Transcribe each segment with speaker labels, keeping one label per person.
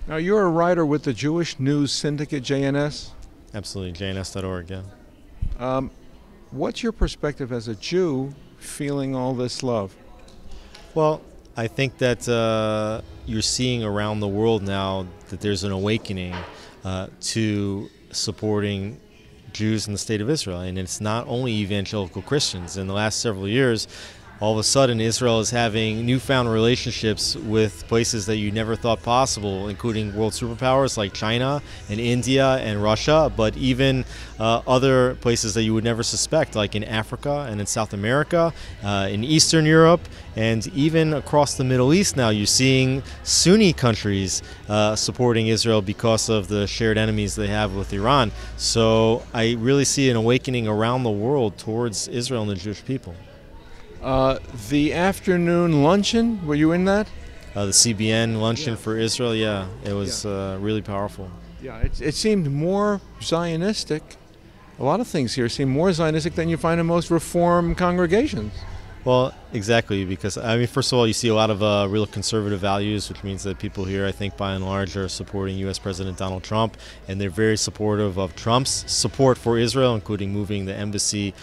Speaker 1: Now, you're a writer with the Jewish News Syndicate, JNS.
Speaker 2: Absolutely, jns.org, yeah.
Speaker 1: What's your perspective as a Jew feeling all this love?
Speaker 2: Well, I think that you're seeing around the world now that there's an awakening to supporting Jews in the state of Israel. And it's not only evangelical Christians. In the last several years, all of a sudden, Israel is having newfound relationships with places that you never thought possible, including world superpowers like China and India and Russia, but even other places that you would never suspect, like in Africa and in South America, in Eastern Europe, and even across the Middle East now. You're seeing Sunni countries supporting Israel because of the shared enemies they have with Iran. So I really see an awakening around the world towards Israel and the Jewish people.
Speaker 1: The afternoon luncheon, were you in that?
Speaker 2: The CBN luncheon for Israel, yeah, it was really powerful.
Speaker 1: Yeah, it seemed more Zionistic. A lot of things here seem more Zionistic than you find in most Reform congregations.
Speaker 2: Well, exactly, because, I mean, first of all, you see a lot of real conservative values, which means that people here, I think, by and large, are supporting U.S. President Donald Trump, and they're very supportive of Trump's support for Israel, including moving the embassy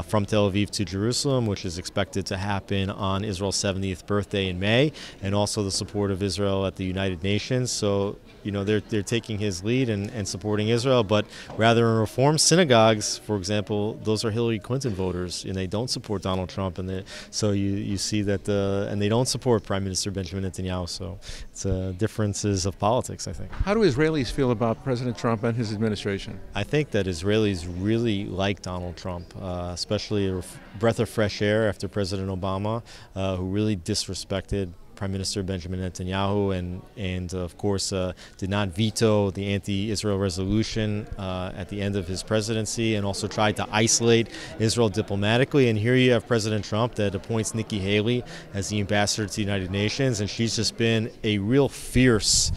Speaker 2: from Tel Aviv to Jerusalem, which is expected to happen on Israel's 70th birthday in May, and also the support of Israel at the United Nations. So, you know, they're taking his lead and supporting Israel, but rather in Reform synagogues, for example, those are Hillary Clinton voters, and they don't support Donald Trump, and so you see that, and they don't support Prime Minister Benjamin Netanyahu. So it's differences of politics, I think.
Speaker 1: How do Israelis feel about President Trump and his administration?
Speaker 2: I think that Israelis really like Donald Trump, especially a breath of fresh air after President Obama, who really disrespected Prime Minister Benjamin Netanyahu and of course did not veto the anti-Israel resolution at the end of his presidency, and also tried to isolate Israel diplomatically. And here you have President Trump that appoints Nikki Haley as the ambassador to the United Nations, and she's just been a real fierce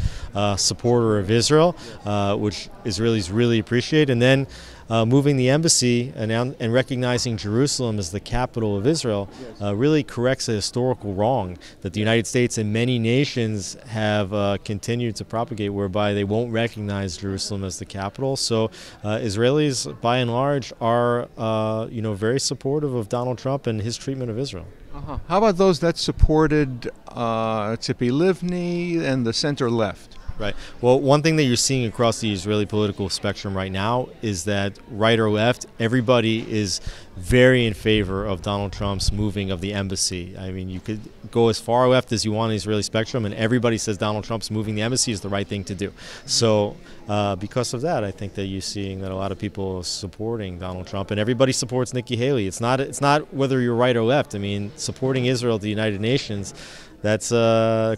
Speaker 2: supporter of Israel, which Israelis really appreciate. And then moving the embassy and recognizing Jerusalem as the capital of Israel really corrects a historical wrong that the United States and many nations have continued to propagate, whereby they won't recognize Jerusalem as the capital. So Israelis, by and large, are very supportive of Donald Trump and his treatment of Israel.
Speaker 1: How about those that supported Tzipi Livni and the center left?
Speaker 2: Right. Well, one thing that you're seeing across the Israeli political spectrum right now is that right or left, everybody is very in favor of Donald Trump's moving of the embassy. I mean, you could go as far left as you want in the Israeli spectrum, and everybody says Donald Trump's moving the embassy is the right thing to do. So because of that, I think that you're seeing that a lot of people are supporting Donald Trump, and everybody supports Nikki Haley. It's not whether you're right or left. I mean, supporting Israel at the United Nations, that's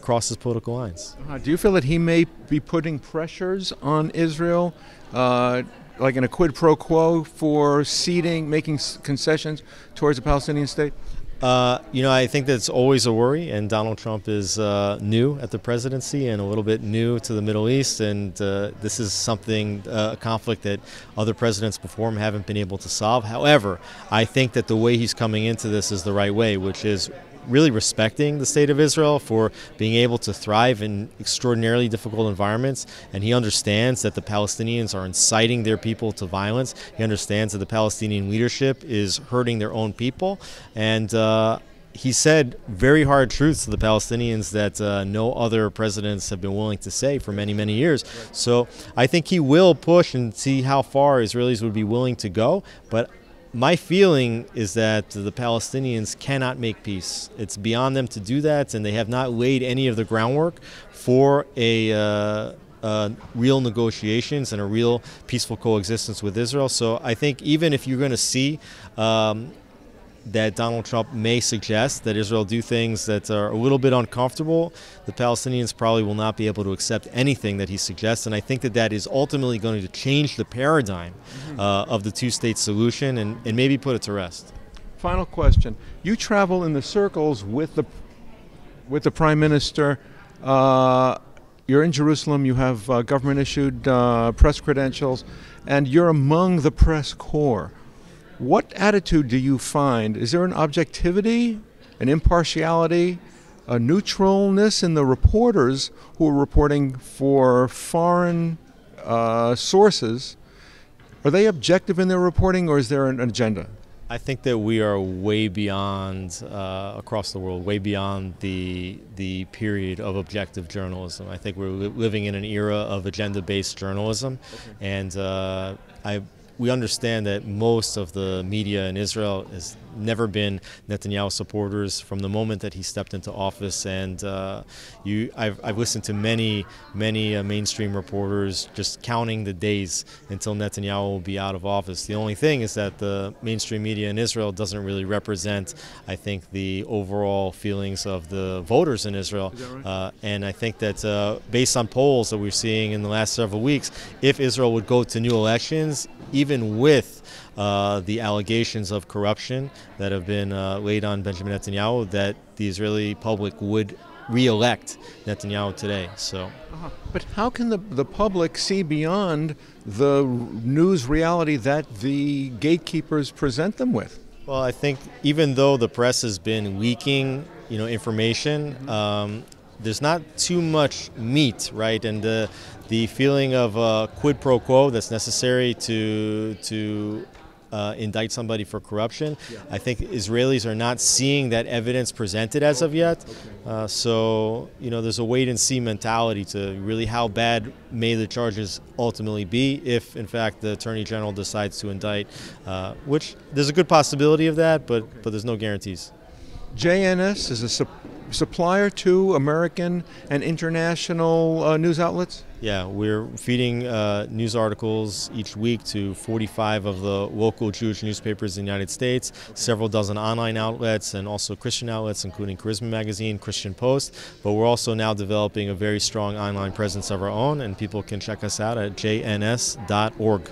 Speaker 2: crosses political lines.
Speaker 1: Do you feel that he may be putting pressures on Israel, like in a quid pro quo for ceding, making concessions towards a Palestinian state?
Speaker 2: I think that's always a worry, and Donald Trump is new at the presidency and a little bit new to the Middle East, and this is something, a conflict that other presidents before him haven't been able to solve. However, I think that the way he's coming into this is the right way, which is really respecting the state of Israel for being able to thrive in extraordinarily difficult environments. And he understands that the Palestinians are inciting their people to violence. He understands that the Palestinian leadership is hurting their own people. And he said very hard truths to the Palestinians that no other presidents have been willing to say for many, many years. So I think he will push and see how far Israelis would be willing to go. But my feeling is that the Palestinians cannot make peace. It's beyond them to do that, and they have not laid any of the groundwork for a real negotiations and a real peaceful coexistence with Israel. So I think even if you're going to see that Donald Trump may suggest that Israel do things that are a little bit uncomfortable, the Palestinians probably will not be able to accept anything that he suggests. And I think that that is ultimately going to change the paradigm of the two-state solution and maybe put it to rest.
Speaker 1: Final question. You travel in the circles with the Prime Minister. You're in Jerusalem. You have government-issued press credentials, and you're among the press corps. What attitude do you find? Is there an objectivity, an impartiality neutralness in the reporters who are reporting for foreign sources. Are they objective in their reporting, or is there an agenda?
Speaker 2: I think that we are way beyond, across the world, way beyond the period of objective journalism. I think we're living in an era of agenda-based journalism, and we understand that most of the media in Israel has never been Netanyahu supporters from the moment that he stepped into office. And I've listened to many mainstream reporters just counting the days until Netanyahu will be out of office. The only thing is that the mainstream media in Israel doesn't really represent, I think, the overall feelings of the voters in Israel.
Speaker 1: Is that right?
Speaker 2: And I think that based on polls that we're seeing in the last several weeks, if Israel would go to new elections, even with the allegations of corruption that have been laid on Benjamin Netanyahu, that the Israeli public would re-elect Netanyahu today. So,
Speaker 1: But how can the public see beyond the news reality that the gatekeepers present them with?
Speaker 2: well, I think even though the press has been leaking, information, there's not too much meat, right? And the feeling of quid pro quo that's necessary to indict somebody for corruption.
Speaker 1: Yeah.
Speaker 2: I think Israelis are not seeing that evidence presented as of yet. So, there's a wait and see mentality to really how bad may the charges ultimately be if, in fact, the Attorney General decides to indict, which there's a good possibility of that, but there's no guarantees.
Speaker 1: JNS is a supplier to American and international news outlets?
Speaker 2: Yeah, we're feeding news articles each week to 45 of the local Jewish newspapers in the United States, several dozen online outlets, and also Christian outlets, including Charisma Magazine, Christian Post. But we're also now developing a very strong online presence of our own, and people can check us out at jns.org.